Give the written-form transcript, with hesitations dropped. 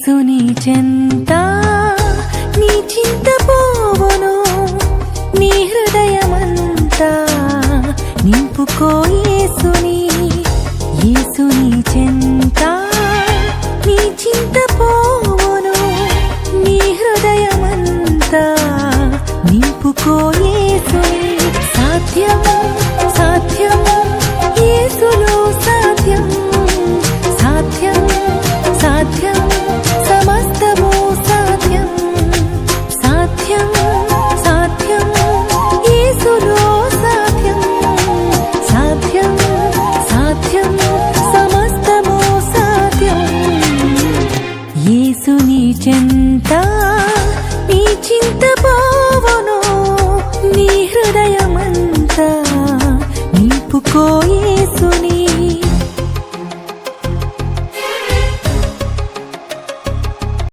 యేసుని చెంత నీ చింత పోవును నీ హృదయమంతా నింపుకో యేసుని చెంత నీ చింత పోవును నీ హృదయమంతా నింపుకో యేసుని సాధ్యం సాధ్యం యేసులో సాధ్యం సాధ్యం సాధ్యం సమస్తము సాధ్యం సాధ్యం సాధ్యం యేసులో సాధ్యం సాధ్యం సాధ్యం సమస్తము సాధ్యం యేసుని చెంత నీ చింత పోవును నీ హృదయమంతా నింపుకో